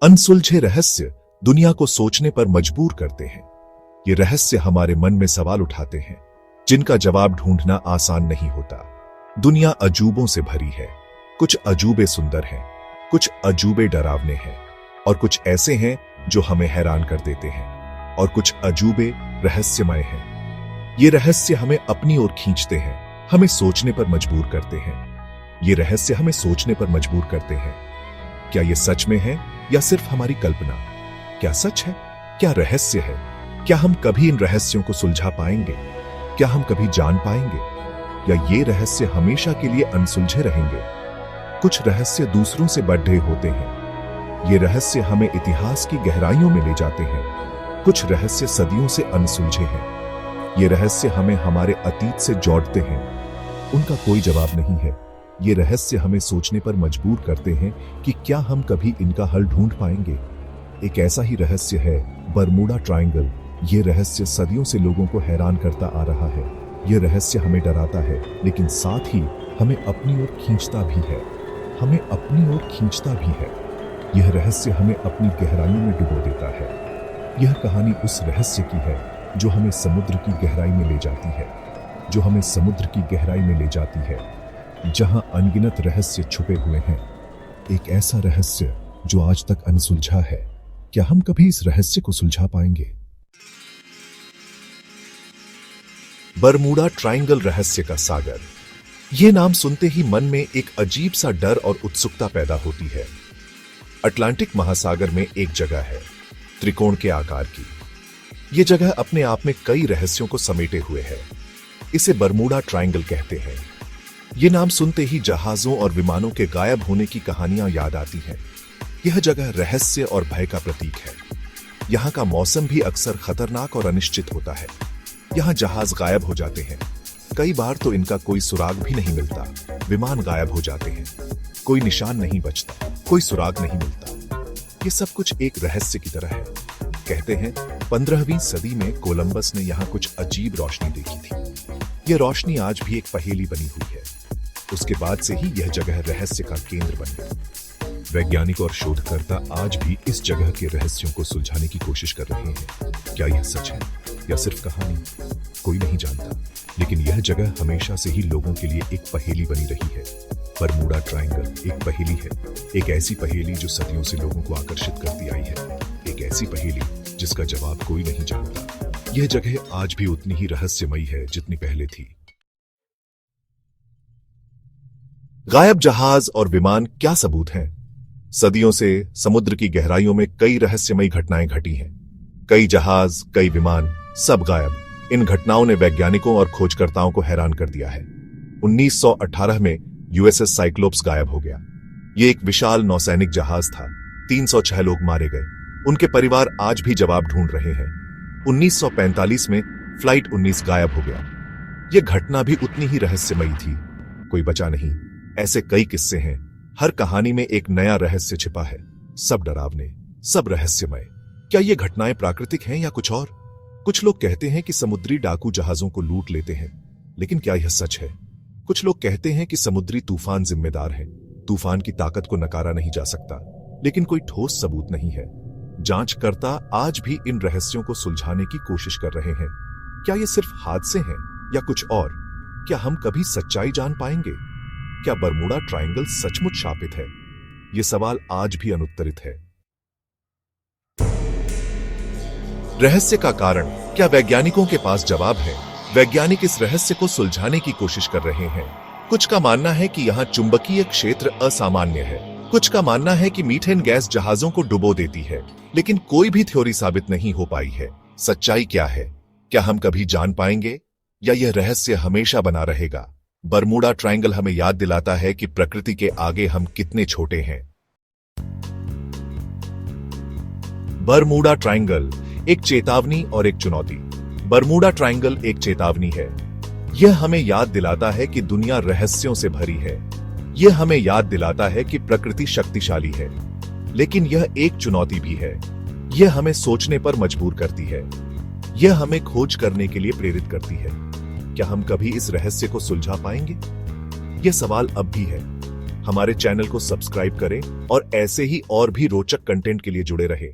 अनसुलझे रहस्य दुनिया को सोचने पर मजबूर करते हैं। ये रहस्य हमारे मन में सवाल उठाते हैं जिनका जवाब ढूंढना आसान नहीं होता। दुनिया अजूबों से भरी है। कुछ अजूबे सुंदर हैं, कुछ अजूबे डरावने हैं और कुछ ऐसे हैं जो हमें हैरान कर देते हैं और कुछ अजूबे रहस्यमय हैं। ये रहस्य हमें अपनी ओर खींचते हैं, हमें सोचने पर मजबूर करते हैं। ये रहस्य हमें सोचने पर मजबूर करते हैं। क्या ये सच में है या सिर्फ हमारी कल्पना? क्या सच है? क्या रहस्य है? क्या हम कभी इन रहस्यों को सुलझा पाएंगे? क्या हम कभी जान पाएंगे या ये रहस्य हमेशा के लिए अनसुलझे रहेंगे? कुछ रहस्य दूसरों से बढ़े होते हैं। ये रहस्य हमें इतिहास की गहराइयों में ले जाते हैं। कुछ रहस्य सदियों से अनसुलझे हैं। ये रहस्य हमें हमारे अतीत से जोड़ते हैं। उनका कोई जवाब नहीं है। ये रहस्य हमें सोचने पर मजबूर करते हैं कि क्या हम कभी इनका हल ढूंढ पाएंगे। एक ऐसा ही रहस्य है बरमूडा ट्रायंगल। ये रहस्य सदियों से लोगों को हैरान करता आ रहा है। ये रहस्य हमें डराता है लेकिन साथ ही हमें अपनी ओर खींचता भी है। हमें अपनी ओर खींचता भी है। यह रहस्य हमें अपनी गहराइयों में डुबो देता है। यह कहानी उस रहस्य की है जो हमें समुद्र की गहराई में ले जाती है, जो हमें समुद्र की गहराई में ले जाती है, जहां अनगिनत रहस्य छुपे हुए हैं। एक ऐसा रहस्य जो आज तक अनसुलझा है। क्या हम कभी इस रहस्य को सुलझा पाएंगे? बरमूडा ट्रायंगल रहस्य का सागर। यह नाम सुनते ही मन में एक अजीब सा डर और उत्सुकता पैदा होती है। अटलांटिक महासागर में एक जगह है, त्रिकोण के आकार की। यह जगह अपने आप में कई रहस्यों को समेटे हुए है। इसे बरमूडा ट्रायंगल कहते हैं। यह नाम सुनते ही जहाजों और विमानों के गायब होने की कहानियां याद आती हैं। यह जगह रहस्य और भय का प्रतीक है। यहां का मौसम भी अक्सर खतरनाक और अनिश्चित होता है। यहां जहाज गायब हो जाते हैं। कई बार तो इनका कोई सुराग भी नहीं मिलता। विमान गायब हो जाते हैं, कोई निशान नहीं बचता, कोई सुराग नहीं मिलता। ये सब कुछ एक रहस्य की तरह है। कहते हैं 15वीं सदी में कोलंबस ने यहाँ कुछ अजीब रोशनी देखी थी। यह रोशनी आज भी एक पहेली बनी हुई है। उसके बाद से ही यह जगह रहस्य का केंद्र बन गई। वैज्ञानिक और शोधकर्ता आज भी इस जगह के रहस्यों को सुलझाने की कोशिश कर रहे हैं। क्या यह सच है या सिर्फ कहानी? कोई नहीं जानता, लेकिन यह जगह हमेशा से ही लोगों के लिए एक पहेली बनी रही है। बरमूडा ट्रायंगल एक पहेली है, एक ऐसी पहेली जो सदियों से लोगों को आकर्षित करती आई है, एक ऐसी पहेली जिसका जवाब कोई नहीं जानता। यह जगह आज भी उतनी ही रहस्यमयी है जितनी पहले थी। गायब जहाज और विमान क्या सबूत हैं? सदियों से समुद्र की गहराइयों में कई रहस्यमयी घटनाएं घटी हैं। कई जहाज, कई विमान, सब गायब। इन घटनाओं ने वैज्ञानिकों और खोजकर्ताओं को हैरान कर दिया है। 1918 में यूएसएस साइक्लोप्स गायब हो गया। यह एक विशाल नौसैनिक जहाज था। 306 लोग मारे गए। उनके परिवार आज भी जवाब ढूंढ रहे हैं। 1945 में फ्लाइट 19 गायब हो गया। यह घटना भी उतनी ही रहस्यमयी थी। कोई बचा नहीं। ऐसे कई किस्से हैं। हर कहानी में एक नया रहस्य छिपा है। सब डरावने, सब रहस्यमय। क्या ये घटनाएं प्राकृतिक हैं या कुछ और? कुछ लोग कहते हैं कि समुद्री डाकू जहाजों को लूट लेते हैं, लेकिन क्या यह सच है? कुछ लोग कहते हैं कि समुद्री तूफान जिम्मेदार है। तूफान की ताकत को नकारा नहीं जा सकता, लेकिन कोई ठोस सबूत नहीं है। जांचकर्ता आज भी इन रहस्यों को सुलझाने की कोशिश कर रहे हैं। क्या ये सिर्फ हादसे हैं या कुछ और? क्या हम कभी सच्चाई जान पाएंगे? क्या बरमूडा ट्रायंगल सचमुच शापित है? ये सवाल आज भी अनुत्तरित है। रहस्य का कारण, क्या वैज्ञानिकों के पास जवाब है? वैज्ञानिक इस रहस्य को सुलझाने की कोशिश कर रहे हैं। कुछ का मानना है कि यहाँ चुंबकीय क्षेत्र असामान्य है। कुछ का मानना है कि मीथेन गैस जहाजों को डुबो देती है, लेकिन कोई भी थ्योरी साबित नहीं हो पाई है। सच्चाई क्या है? क्या हम कभी जान पाएंगे या यह रहस्य हमेशा बना रहेगा? बरमूडा ट्रायंगल हमें याद दिलाता है कि प्रकृति के आगे हम कितने छोटे हैं। बरमूडा ट्रायंगल एक चेतावनी और एक चुनौती। बरमूडा ट्रायंगल एक चेतावनी है। यह हमें याद दिलाता है कि दुनिया रहस्यों से भरी है। यह हमें याद दिलाता है कि प्रकृति शक्तिशाली है, लेकिन यह एक चुनौती भी है। यह हमें सोचने पर मजबूर करती है। यह हमें खोज करने के लिए प्रेरित करती है। क्या हम कभी इस रहस्य को सुलझा पाएंगे? यह सवाल अब भी है, हमारे चैनल को सब्सक्राइब करें और ऐसे ही और भी रोचक कंटेंट के लिए जुड़े रहें।